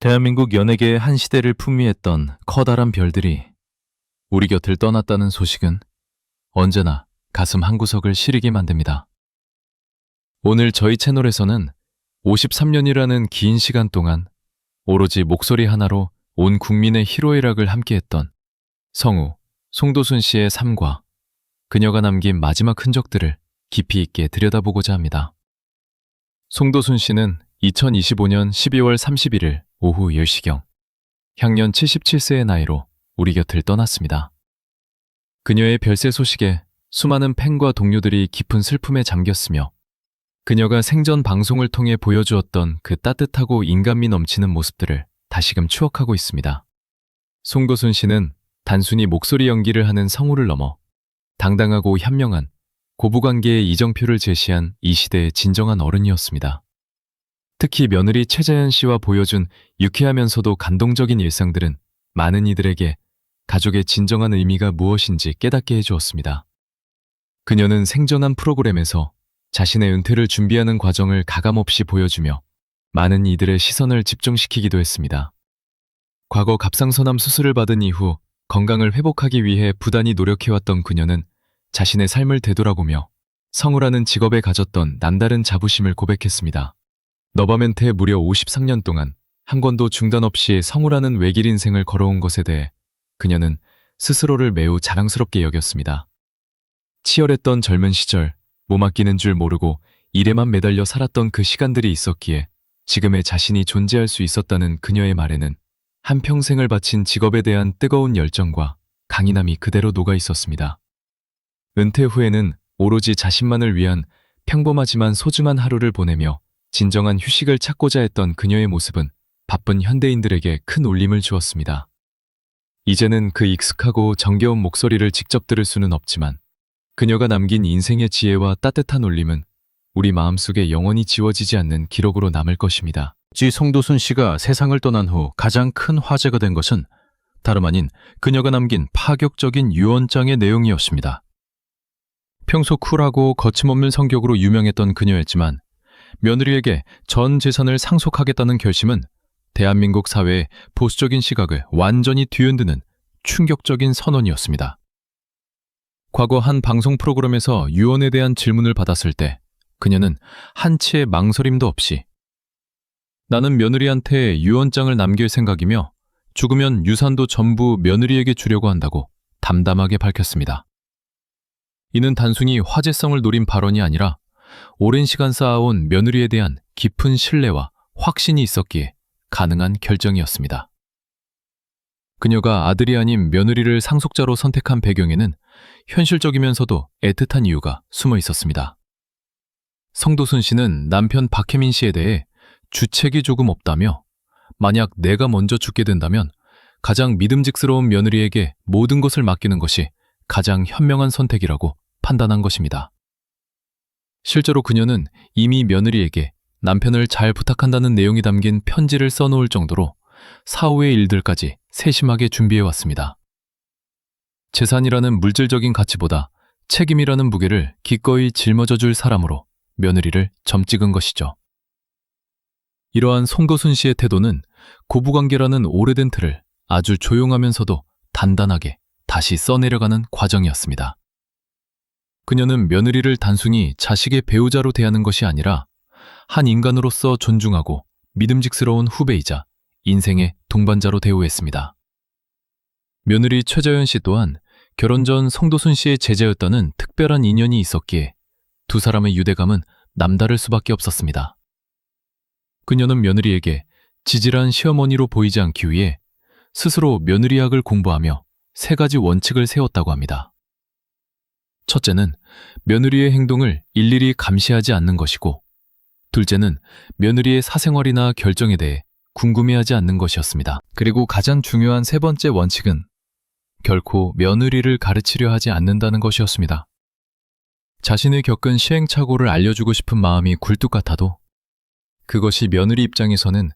대한민국 연예계의 한 시대를 풍미했던 커다란 별들이 우리 곁을 떠났다는 소식은 언제나 가슴 한구석을 시리게 만듭니다. 오늘 저희 채널에서는 53년이라는 긴 시간 동안 오로지 목소리 하나로 온 국민의 희로애락을 함께했던 성우 송도순 씨의 삶과 그녀가 남긴 마지막 흔적들을 깊이 있게 들여다보고자 합니다. 송도순 씨는 2025년 12월 31일 오후 10시경 향년 77세의 나이로 우리 곁을 떠났습니다. 그녀의 별세 소식에 수많은 팬과 동료들이 깊은 슬픔에 잠겼으며 그녀가 생전 방송을 통해 보여주었던 그 따뜻하고 인간미 넘치는 모습들을 다시금 추억하고 있습니다. 송도순 씨는 단순히 목소리 연기를 하는 성우를 넘어 당당하고 현명한 고부관계의 이정표를 제시한 이 시대의 진정한 어른이었습니다. 특히 며느리 최자연 씨와 보여준 유쾌하면서도 감동적인 일상들은 많은 이들에게 가족의 진정한 의미가 무엇인지 깨닫게 해주었습니다. 그녀는 생전한 프로그램에서 자신의 은퇴를 준비하는 과정을 가감없이 보여주며 많은 이들의 시선을 집중시키기도 했습니다. 과거 갑상선암 수술을 받은 이후 건강을 회복하기 위해 부단히 노력해왔던 그녀는 자신의 삶을 되돌아보며 성우라는 직업에 가졌던 남다른 자부심을 고백했습니다. 너바멘트에 무려 53년 동안 한 번도 중단 없이 성우라는 외길 인생을 걸어온 것에 대해 그녀는 스스로를 매우 자랑스럽게 여겼습니다. 치열했던 젊은 시절, 몸 아끼는 줄 모르고 일에만 매달려 살았던 그 시간들이 있었기에 지금의 자신이 존재할 수 있었다는 그녀의 말에는 한평생을 바친 직업에 대한 뜨거운 열정과 강인함이 그대로 녹아 있었습니다. 은퇴 후에는 오로지 자신만을 위한 평범하지만 소중한 하루를 보내며 진정한 휴식을 찾고자 했던 그녀의 모습은 바쁜 현대인들에게 큰 울림을 주었습니다. 이제는 그 익숙하고 정겨운 목소리를 직접 들을 수는 없지만 그녀가 남긴 인생의 지혜와 따뜻한 울림은 우리 마음속에 영원히 지워지지 않는 기록으로 남을 것입니다. 송도순 씨가 세상을 떠난 후 가장 큰 화제가 된 것은 다름 아닌 그녀가 남긴 파격적인 유언장의 내용이었습니다. 평소 쿨하고 거침없는 성격으로 유명했던 그녀였지만 며느리에게 전 재산을 상속하겠다는 결심은 대한민국 사회의 보수적인 시각을 완전히 뒤흔드는 충격적인 선언이었습니다. 과거 한 방송 프로그램에서 유언에 대한 질문을 받았을 때 그녀는 한치의 망설임도 없이 나는 며느리한테 유언장을 남길 생각이며 죽으면 유산도 전부 며느리에게 주려고 한다고 담담하게 밝혔습니다. 이는 단순히 화제성을 노린 발언이 아니라 오랜 시간 쌓아온 며느리에 대한 깊은 신뢰와 확신이 있었기에 가능한 결정이었습니다. 그녀가 아들이 아닌 며느리를 상속자로 선택한 배경에는 현실적이면서도 애틋한 이유가 숨어 있었습니다. 성도순 씨는 남편 박혜민 씨에 대해 주책이 조금 없다며 만약 내가 먼저 죽게 된다면 가장 믿음직스러운 며느리에게 모든 것을 맡기는 것이 가장 현명한 선택이라고 판단한 것입니다. 실제로 그녀는 이미 며느리에게 남편을 잘 부탁한다는 내용이 담긴 편지를 써놓을 정도로 사후의 일들까지 세심하게 준비해왔습니다. 재산이라는 물질적인 가치보다 책임이라는 무게를 기꺼이 짊어져 줄 사람으로 며느리를 점찍은 것이죠. 이러한 송도순 씨의 태도는 고부관계라는 오래된 틀을 아주 조용하면서도 단단하게 다시 써내려가는 과정이었습니다. 그녀는 며느리를 단순히 자식의 배우자로 대하는 것이 아니라 한 인간으로서 존중하고 믿음직스러운 후배이자 인생의 동반자로 대우했습니다. 며느리 최자연 씨 또한 결혼 전 송도순 씨의 제자였다는 특별한 인연이 있었기에 두 사람의 유대감은 남다를 수밖에 없었습니다. 그녀는 며느리에게 지질한 시어머니로 보이지 않기 위해 스스로 며느리학을 공부하며 3가지 원칙을 세웠다고 합니다. 첫째는 며느리의 행동을 일일이 감시하지 않는 것이고, 둘째는 며느리의 사생활이나 결정에 대해 궁금해하지 않는 것이었습니다. 그리고 가장 중요한 3번째 원칙은 결코 며느리를 가르치려 하지 않는다는 것이었습니다. 자신이 겪은 시행착오를 알려주고 싶은 마음이 굴뚝 같아도 그것이 며느리 입장에서는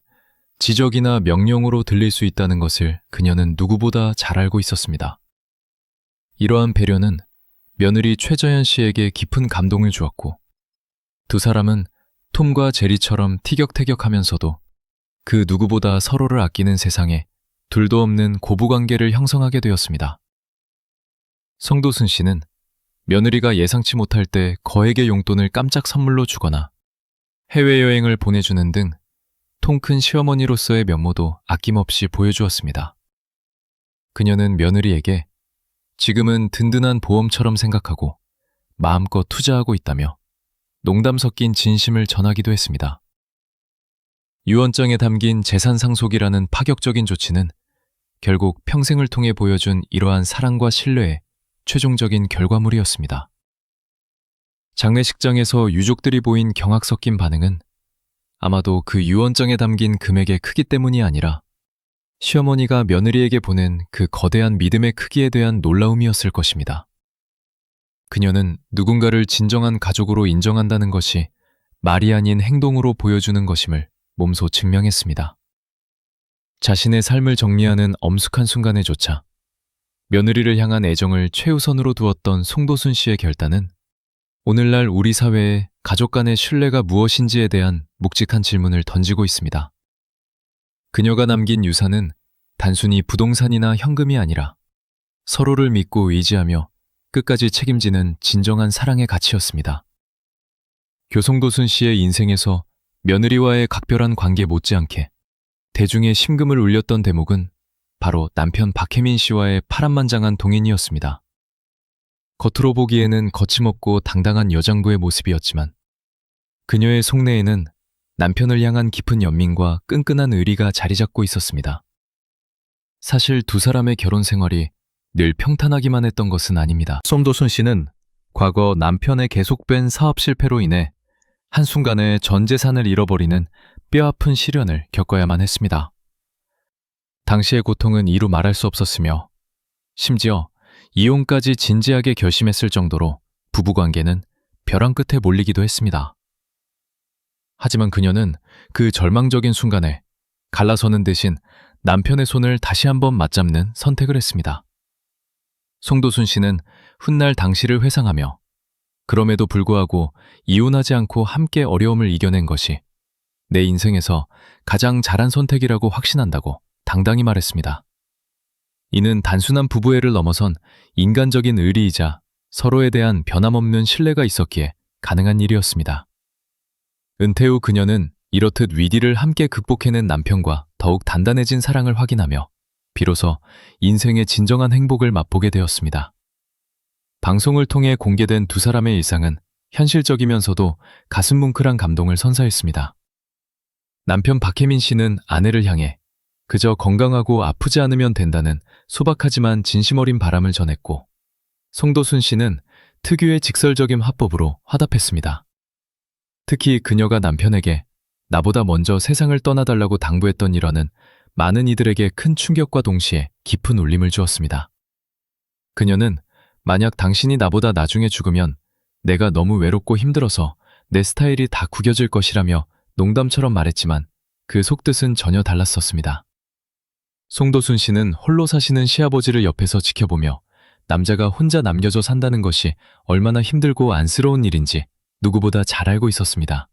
지적이나 명령으로 들릴 수 있다는 것을 그녀는 누구보다 잘 알고 있었습니다. 이러한 배려는 며느리 최자연 씨에게 깊은 감동을 주었고, 두 사람은 톰과 제리처럼 티격태격하면서도 그 누구보다 서로를 아끼는 세상에 둘도 없는 고부관계를 형성하게 되었습니다. 성도순 씨는 며느리가 예상치 못할 때 거액의 용돈을 깜짝 선물로 주거나 해외여행을 보내주는 등 통큰 시어머니로서의 면모도 아낌없이 보여주었습니다. 그녀는 며느리에게 지금은 든든한 보험처럼 생각하고 마음껏 투자하고 있다며 농담 섞인 진심을 전하기도 했습니다. 유언장에 담긴 재산 상속이라는 파격적인 조치는 결국 평생을 통해 보여준 이러한 사랑과 신뢰의 최종적인 결과물이었습니다. 장례식장에서 유족들이 보인 경악 섞인 반응은 아마도 그 유언장에 담긴 금액의 크기 때문이 아니라 시어머니가 며느리에게 보낸 그 거대한 믿음의 크기에 대한 놀라움이었을 것입니다. 그녀는 누군가를 진정한 가족으로 인정한다는 것이 말이 아닌 행동으로 보여주는 것임을 몸소 증명했습니다. 자신의 삶을 정리하는 엄숙한 순간에조차 며느리를 향한 애정을 최우선으로 두었던 송도순 씨의 결단은 오늘날 우리 사회에 가족 간의 신뢰가 무엇인지에 대한 묵직한 질문을 던지고 있습니다. 그녀가 남긴 유산은 단순히 부동산이나 현금이 아니라 서로를 믿고 의지하며 끝까지 책임지는 진정한 사랑의 가치였습니다. 교송도순 씨의 인생에서 며느리와의 각별한 관계 못지않게 대중의 심금을 울렸던 대목은 바로 남편 박혜민 씨와의 파란만장한 동행이었습니다. 겉으로 보기에는 거침없고 당당한 여장부의 모습이었지만 그녀의 속내에는 남편을 향한 깊은 연민과 끈끈한 의리가 자리 잡고 있었습니다. 사실 두 사람의 결혼 생활이 늘 평탄하기만 했던 것은 아닙니다. 송도순 씨는 과거 남편의 계속된 사업 실패로 인해 한순간에 전 재산을 잃어버리는 뼈아픈 시련을 겪어야만 했습니다. 당시의 고통은 이루 말할 수 없었으며 심지어 이혼까지 진지하게 결심했을 정도로 부부관계는 벼랑 끝에 몰리기도 했습니다. 하지만 그녀는 그 절망적인 순간에 갈라서는 대신 남편의 손을 다시 한번 맞잡는 선택을 했습니다. 송도순 씨는 훗날 당시를 회상하며 그럼에도 불구하고 이혼하지 않고 함께 어려움을 이겨낸 것이 내 인생에서 가장 잘한 선택이라고 확신한다고 당당히 말했습니다. 이는 단순한 부부애를 넘어선 인간적인 의리이자 서로에 대한 변함없는 신뢰가 있었기에 가능한 일이었습니다. 은퇴 후 그녀는 이렇듯 위기를 함께 극복해낸 남편과 더욱 단단해진 사랑을 확인하며 비로소 인생의 진정한 행복을 맛보게 되었습니다. 방송을 통해 공개된 두 사람의 일상은 현실적이면서도 가슴 뭉클한 감동을 선사했습니다. 남편 박혜민 씨는 아내를 향해 그저 건강하고 아프지 않으면 된다는 소박하지만 진심 어린 바람을 전했고 송도순 씨는 특유의 직설적인 화법으로 화답했습니다. 특히 그녀가 남편에게 나보다 먼저 세상을 떠나달라고 당부했던 일화는 많은 이들에게 큰 충격과 동시에 깊은 울림을 주었습니다. 그녀는 만약 당신이 나보다 나중에 죽으면 내가 너무 외롭고 힘들어서 내 스타일이 다 구겨질 것이라며 농담처럼 말했지만 그 속뜻은 전혀 달랐었습니다. 송도순 씨는 홀로 사시는 시아버지를 옆에서 지켜보며 남자가 혼자 남겨져 산다는 것이 얼마나 힘들고 안쓰러운 일인지 누구보다 잘 알고 있었습니다.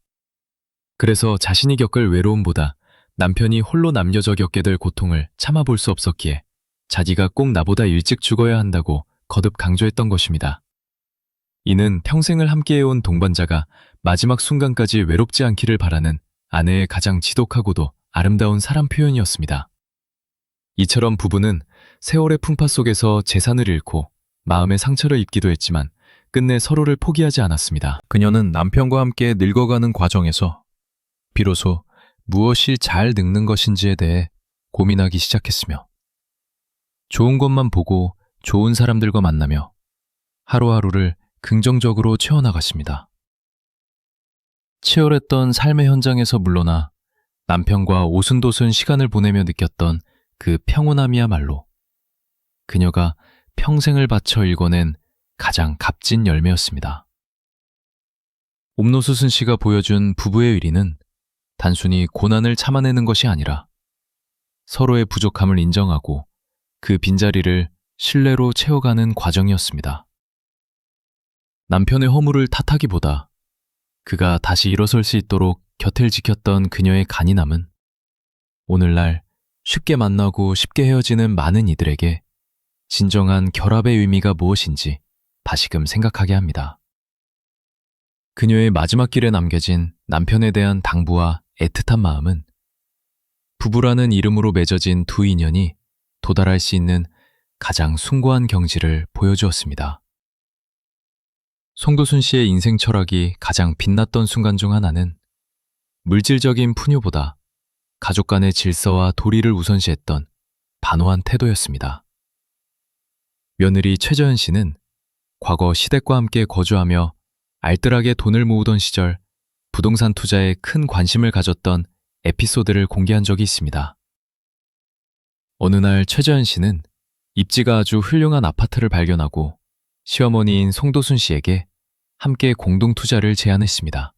그래서 자신이 겪을 외로움보다 남편이 홀로 남겨져 겪게 될 고통을 참아볼 수 없었기에 자기가 꼭 나보다 일찍 죽어야 한다고 거듭 강조했던 것입니다. 이는 평생을 함께해온 동반자가 마지막 순간까지 외롭지 않기를 바라는 아내의 가장 지독하고도 아름다운 사랑 표현이었습니다. 이처럼 부부는 세월의 풍파 속에서 재산을 잃고 마음의 상처를 입기도 했지만 끝내 서로를 포기하지 않았습니다. 그녀는 남편과 함께 늙어가는 과정에서 비로소 무엇이 잘 늙는 것인지에 대해 고민하기 시작했으며 좋은 것만 보고 좋은 사람들과 만나며 하루하루를 긍정적으로 채워나갔습니다. 치열했던 삶의 현장에서 물러나 남편과 오순도순 시간을 보내며 느꼈던 그 평온함이야말로 그녀가 평생을 바쳐 일궈낸 가장 값진 열매였습니다. 옴노수순 씨가 보여준 부부의 의리는 단순히 고난을 참아내는 것이 아니라 서로의 부족함을 인정하고 그 빈자리를 신뢰로 채워가는 과정이었습니다. 남편의 허물을 탓하기보다 그가 다시 일어설 수 있도록 곁을 지켰던 그녀의 간인함은 오늘날 쉽게 만나고 쉽게 헤어지는 많은 이들에게 진정한 결합의 의미가 무엇인지 다시금 생각하게 합니다. 그녀의 마지막 길에 남겨진 남편에 대한 당부와 애틋한 마음은 부부라는 이름으로 맺어진 두 인연이 도달할 수 있는 가장 숭고한 경지를 보여주었습니다. 송도순 씨의 인생 철학이 가장 빛났던 순간 중 하나는 물질적인 풍요보다 가족 간의 질서와 도리를 우선시했던 단호한 태도였습니다. 며느리 최저연 씨는 과거 시댁과 함께 거주하며 알뜰하게 돈을 모으던 시절 부동산 투자에 큰 관심을 가졌던 에피소드를 공개한 적이 있습니다. 어느 날 최저연 씨는 입지가 아주 훌륭한 아파트를 발견하고 시어머니인 송도순 씨에게 함께 공동 투자를 제안했습니다.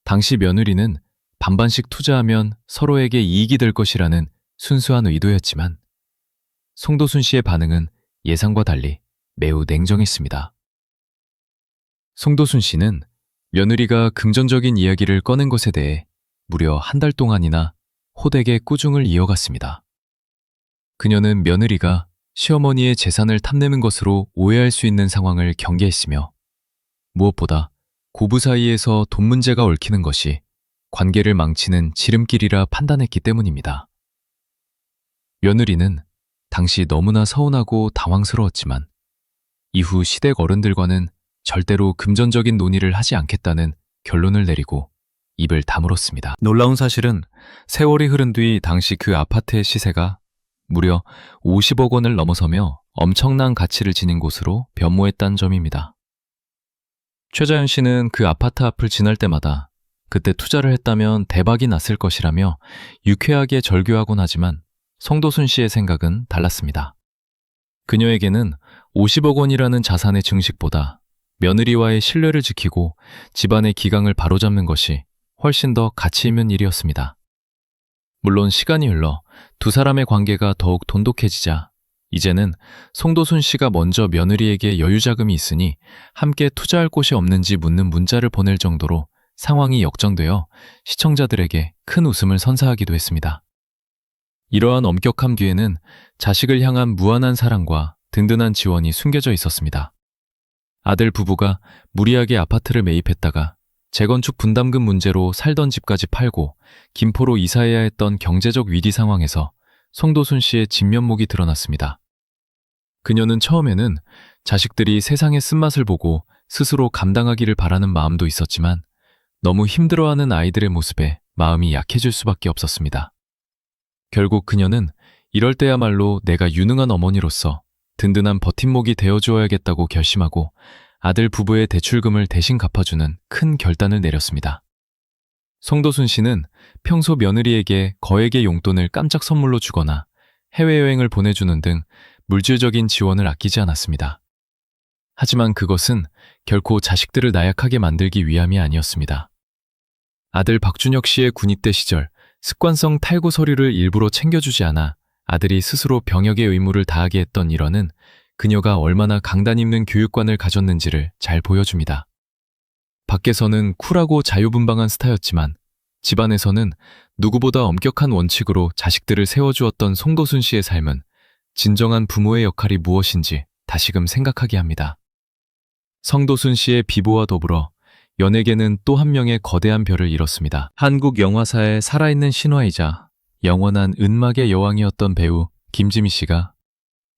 당시 며느리는 반반씩 투자하면 서로에게 이익이 될 것이라는 순수한 의도였지만 송도순 씨의 반응은 예상과 달리 매우 냉정했습니다. 송도순 씨는 며느리가 금전적인 이야기를 꺼낸 것에 대해 무려 한 달 동안이나 호되게 꾸중을 이어갔습니다. 그녀는 며느리가 시어머니의 재산을 탐내는 것으로 오해할 수 있는 상황을 경계했으며 무엇보다 고부 사이에서 돈 문제가 얽히는 것이 관계를 망치는 지름길이라 판단했기 때문입니다. 며느리는 당시 너무나 서운하고 당황스러웠지만 이후 시댁 어른들과는 절대로 금전적인 논의를 하지 않겠다는 결론을 내리고 입을 다물었습니다. 놀라운 사실은 세월이 흐른 뒤 당시 그 아파트의 시세가 무려 50억 원을 넘어서며 엄청난 가치를 지닌 곳으로 변모했다는 점입니다. 최자연 씨는 그 아파트 앞을 지날 때마다 그때 투자를 했다면 대박이 났을 것이라며 유쾌하게 절규하곤 하지만 송도순 씨의 생각은 달랐습니다. 그녀에게는 50억 원이라는 자산의 증식보다 며느리와의 신뢰를 지키고 집안의 기강을 바로잡는 것이 훨씬 더 가치 있는 일이었습니다. 물론 시간이 흘러 두 사람의 관계가 더욱 돈독해지자 이제는 송도순 씨가 먼저 며느리에게 여유자금이 있으니 함께 투자할 곳이 없는지 묻는 문자를 보낼 정도로 상황이 역전되어 시청자들에게 큰 웃음을 선사하기도 했습니다. 이러한 엄격함 뒤에는 자식을 향한 무한한 사랑과 든든한 지원이 숨겨져 있었습니다. 아들 부부가 무리하게 아파트를 매입했다가 재건축 분담금 문제로 살던 집까지 팔고 김포로 이사해야 했던 경제적 위기 상황에서 송도순 씨의 진면목이 드러났습니다. 그녀는 처음에는 자식들이 세상의 쓴맛을 보고 스스로 감당하기를 바라는 마음도 있었지만 너무 힘들어하는 아이들의 모습에 마음이 약해질 수밖에 없었습니다. 결국 그녀는 이럴 때야말로 내가 유능한 어머니로서 든든한 버팀목이 되어주어야겠다고 결심하고 아들 부부의 대출금을 대신 갚아주는 큰 결단을 내렸습니다. 송도순 씨는 평소 며느리에게 거액의 용돈을 깜짝 선물로 주거나 해외여행을 보내주는 등 물질적인 지원을 아끼지 않았습니다. 하지만 그것은 결코 자식들을 나약하게 만들기 위함이 아니었습니다. 아들 박준혁 씨의 군입대 시절 습관성 탈구 서류를 일부러 챙겨주지 않아 아들이 스스로 병역의 의무를 다하게 했던 일화는 그녀가 얼마나 강단 있는 교육관을 가졌는지를 잘 보여줍니다. 밖에서는 쿨하고 자유분방한 스타였지만 집안에서는 누구보다 엄격한 원칙으로 자식들을 세워주었던 송도순 씨의 삶은 진정한 부모의 역할이 무엇인지 다시금 생각하게 합니다. 송도순 씨의 비보와 더불어 연예계는 또 한 명의 거대한 별을 잃었습니다. 한국 영화사의 살아있는 신화이자 영원한 은막의 여왕이었던 배우 김지미 씨가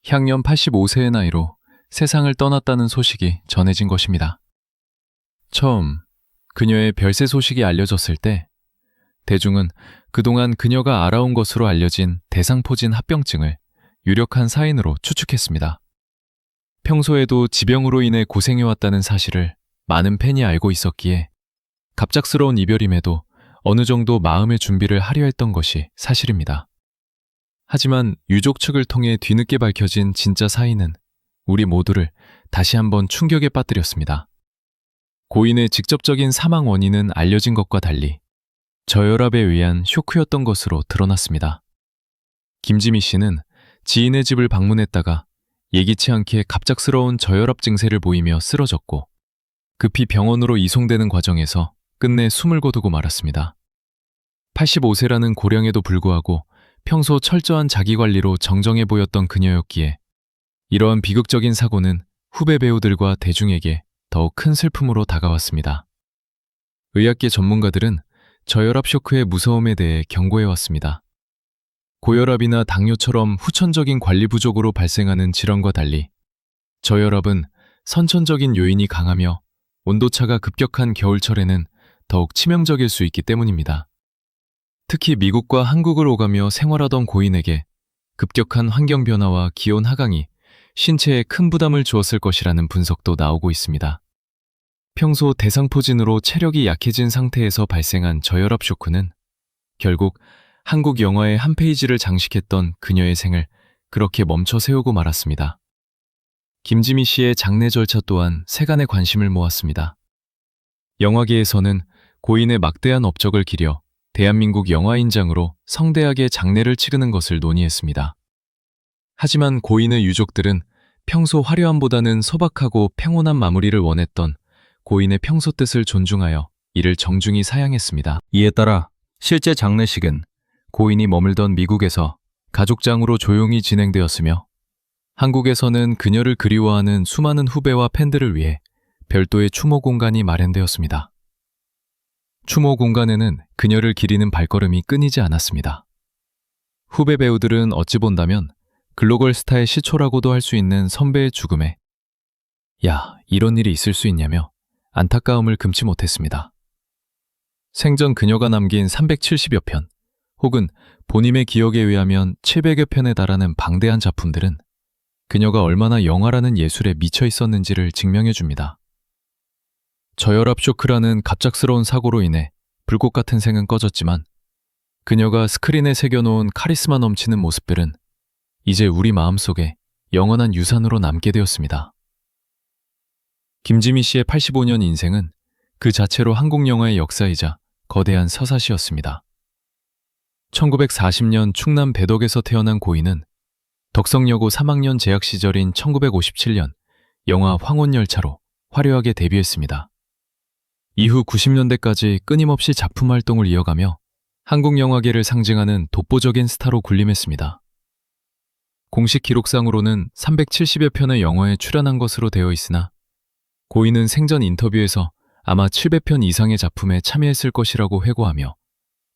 향년 85세의 나이로 세상을 떠났다는 소식이 전해진 것입니다. 처음 그녀의 별세 소식이 알려졌을 때 대중은 그동안 그녀가 알아온 것으로 알려진 대상포진 합병증을 유력한 사인으로 추측했습니다. 평소에도 지병으로 인해 고생해왔다는 사실을 많은 팬이 알고 있었기에 갑작스러운 이별임에도 어느 정도 마음의 준비를 하려 했던 것이 사실입니다. 하지만 유족 측을 통해 뒤늦게 밝혀진 진짜 사인은 우리 모두를 다시 한번 충격에 빠뜨렸습니다. 고인의 직접적인 사망 원인은 알려진 것과 달리 저혈압에 의한 쇼크였던 것으로 드러났습니다. 김지미 씨는 지인의 집을 방문했다가 예기치 않게 갑작스러운 저혈압 증세를 보이며 쓰러졌고 급히 병원으로 이송되는 과정에서 끝내 숨을 거두고 말았습니다. 85세라는 고령에도 불구하고 평소 철저한 자기관리로 정정해 보였던 그녀였기에 이러한 비극적인 사고는 후배 배우들과 대중에게 더욱 큰 슬픔으로 다가왔습니다. 의학계 전문가들은 저혈압 쇼크의 무서움에 대해 경고해왔습니다. 고혈압이나 당뇨처럼 후천적인 관리 부족으로 발생하는 질환과 달리 저혈압은 선천적인 요인이 강하며 온도차가 급격한 겨울철에는 더욱 치명적일 수 있기 때문입니다. 특히 미국과 한국을 오가며 생활하던 고인에게 급격한 환경 변화와 기온 하강이 신체에 큰 부담을 주었을 것이라는 분석도 나오고 있습니다. 평소 대상포진으로 체력이 약해진 상태에서 발생한 저혈압 쇼크는 결국 한국 영화의 한 페이지를 장식했던 그녀의 생을 그렇게 멈춰 세우고 말았습니다. 김지미 씨의 장례 절차 또한 세간의 관심을 모았습니다. 영화계에서는 고인의 막대한 업적을 기려 대한민국 영화인장으로 성대하게 장례를 치르는 것을 논의했습니다. 하지만 고인의 유족들은 평소 화려함보다는 소박하고 평온한 마무리를 원했던 고인의 평소 뜻을 존중하여 이를 정중히 사양했습니다. 이에 따라 실제 장례식은 고인이 머물던 미국에서 가족장으로 조용히 진행되었으며 한국에서는 그녀를 그리워하는 수많은 후배와 팬들을 위해 별도의 추모 공간이 마련되었습니다. 추모 공간에는 그녀를 기리는 발걸음이 끊이지 않았습니다. 후배 배우들은 어찌 본다면 글로벌 스타의 시초라고도 할 수 있는 선배의 죽음에 야, 이런 일이 있을 수 있냐며 안타까움을 금치 못했습니다. 생전 그녀가 남긴 370여 편, 혹은 본인의 기억에 의하면 700여 편에 달하는 방대한 작품들은 그녀가 얼마나 영화라는 예술에 미쳐 있었는지를 증명해 줍니다. 저혈압 쇼크라는 갑작스러운 사고로 인해 불꽃 같은 생은 꺼졌지만 그녀가 스크린에 새겨놓은 카리스마 넘치는 모습들은 이제 우리 마음속에 영원한 유산으로 남게 되었습니다. 김지미 씨의 85년 인생은 그 자체로 한국 영화의 역사이자 거대한 서사시였습니다. 1940년 충남 배덕에서 태어난 고인은 덕성여고 3학년 재학 시절인 1957년 영화 황혼열차로 화려하게 데뷔했습니다. 이후 90년대까지 끊임없이 작품 활동을 이어가며 한국 영화계를 상징하는 독보적인 스타로 군림했습니다. 공식 기록상으로는 370여 편의 영화에 출연한 것으로 되어 있으나 고인은 생전 인터뷰에서 아마 700편 이상의 작품에 참여했을 것이라고 회고하며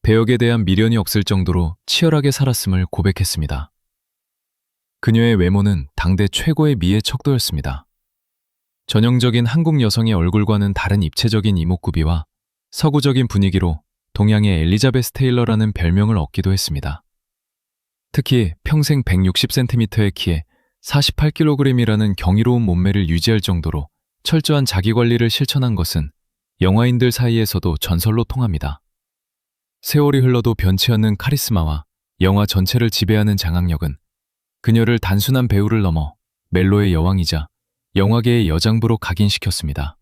배역에 대한 미련이 없을 정도로 치열하게 살았음을 고백했습니다. 그녀의 외모는 당대 최고의 미의 척도였습니다. 전형적인 한국 여성의 얼굴과는 다른 입체적인 이목구비와 서구적인 분위기로 동양의 엘리자베스 테일러라는 별명을 얻기도 했습니다. 특히 평생 160cm의 키에 48kg이라는 경이로운 몸매를 유지할 정도로 철저한 자기관리를 실천한 것은 영화인들 사이에서도 전설로 통합니다. 세월이 흘러도 변치 않는 카리스마와 영화 전체를 지배하는 장악력은 그녀를 단순한 배우를 넘어 멜로의 여왕이자 영화계의 여장부로 각인시켰습니다.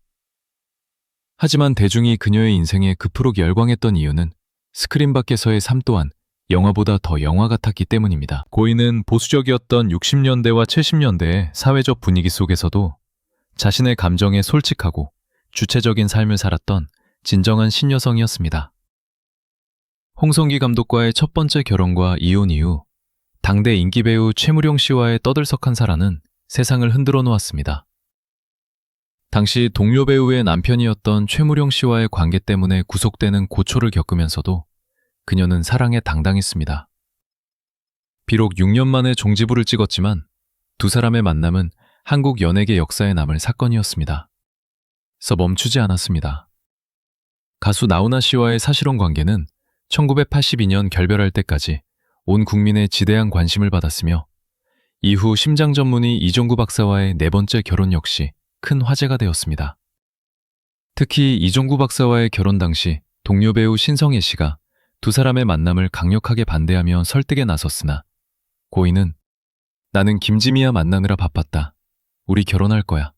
하지만 대중이 그녀의 인생에 그토록 열광했던 이유는 스크린 밖에서의 삶 또한 영화보다 더 영화 같았기 때문입니다. 고인은 보수적이었던 60년대와 70년대의 사회적 분위기 속에서도 자신의 감정에 솔직하고 주체적인 삶을 살았던 진정한 신여성이었습니다. 홍성기 감독과의 첫 번째 결혼과 이혼 이후 당대 인기 배우 최무룡 씨와의 떠들썩한 사랑은 세상을 흔들어 놓았습니다. 당시 동료 배우의 남편이었던 최무룡 씨와의 관계 때문에 구속되는 고초를 겪으면서도 그녀는 사랑에 당당했습니다. 비록 6년 만에 종지부를 찍었지만 두 사람의 만남은 한국 연예계 역사에 남을 사건이었습니다. 서 멈추지 않았습니다. 가수 나훈아 씨와의 사실혼 관계는 1982년 결별할 때까지 온 국민의 지대한 관심을 받았으며 이후 심장 전문의 이종구 박사와의 네 번째 결혼 역시 큰 화제가 되었습니다. 특히 이종구 박사와의 결혼 당시 동료 배우 신성애 씨가 두 사람의 만남을 강력하게 반대하며 설득에 나섰으나 고인은 나는 김지미와 만나느라 바빴다. 우리 결혼할 거야.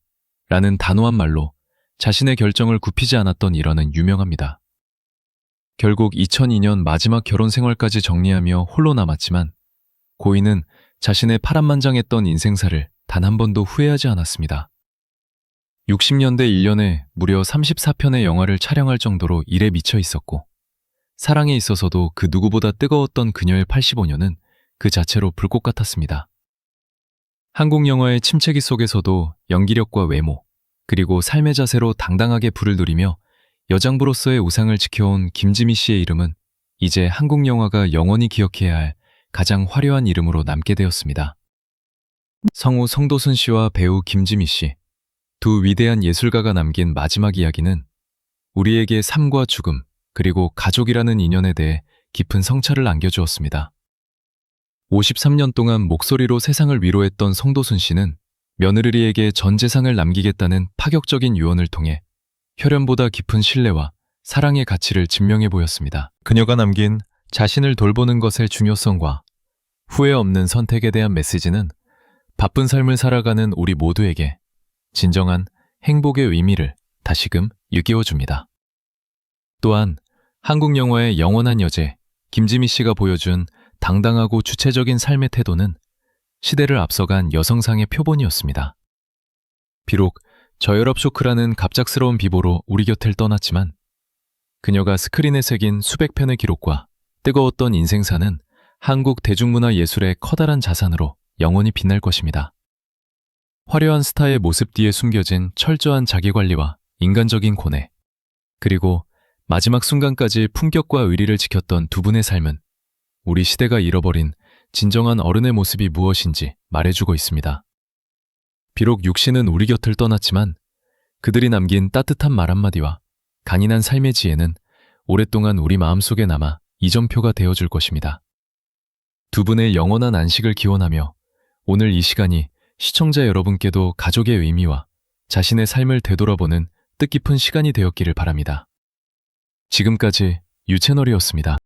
라는 단호한 말로 자신의 결정을 굽히지 않았던 일화는 유명합니다. 결국 2002년 마지막 결혼 생활까지 정리하며 홀로 남았지만 고인은 자신의 파란만장했던 인생사를 단 한 번도 후회하지 않았습니다. 60년대 1년에 무려 34편의 영화를 촬영할 정도로 일에 미쳐 있었고 사랑에 있어서도 그 누구보다 뜨거웠던 그녀의 85년은 그 자체로 불꽃 같았습니다. 한국 영화의 침체기 속에서도 연기력과 외모, 그리고 삶의 자세로 당당하게 불을 누리며 여장부로서의 우상을 지켜온 김지미 씨의 이름은 이제 한국 영화가 영원히 기억해야 할 가장 화려한 이름으로 남게 되었습니다. 성우 성도순 씨와 배우 김지미 씨, 두 위대한 예술가가 남긴 마지막 이야기는 우리에게 삶과 죽음, 그리고 가족이라는 인연에 대해 깊은 성찰을 안겨주었습니다. 53년 동안 목소리로 세상을 위로했던 성도순 씨는 며느리에게 전 재산을 남기겠다는 파격적인 유언을 통해 혈연보다 깊은 신뢰와 사랑의 가치를 증명해 보였습니다. 그녀가 남긴 자신을 돌보는 것의 중요성과 후회 없는 선택에 대한 메시지는 바쁜 삶을 살아가는 우리 모두에게 진정한 행복의 의미를 다시금 일깨워줍니다. 또한 한국 영화의 영원한 여제 김지미 씨가 보여준 당당하고 주체적인 삶의 태도는 시대를 앞서간 여성상의 표본이었습니다. 비록 저혈압 쇼크라는 갑작스러운 비보로 우리 곁을 떠났지만 그녀가 스크린에 새긴 수백 편의 기록과 뜨거웠던 인생사는 한국 대중문화 예술의 커다란 자산으로 영원히 빛날 것입니다. 화려한 스타의 모습 뒤에 숨겨진 철저한 자기관리와 인간적인 고뇌, 그리고 마지막 순간까지 품격과 의리를 지켰던 두 분의 삶은 우리 시대가 잃어버린 진정한 어른의 모습이 무엇인지 말해주고 있습니다. 비록 육신은 우리 곁을 떠났지만 그들이 남긴 따뜻한 말 한마디와 강인한 삶의 지혜는 오랫동안 우리 마음속에 남아 이정표가 되어줄 것입니다. 두 분의 영원한 안식을 기원하며 오늘 이 시간이 시청자 여러분께도 가족의 의미와 자신의 삶을 되돌아보는 뜻깊은 시간이 되었기를 바랍니다. 지금까지 유채널이었습니다.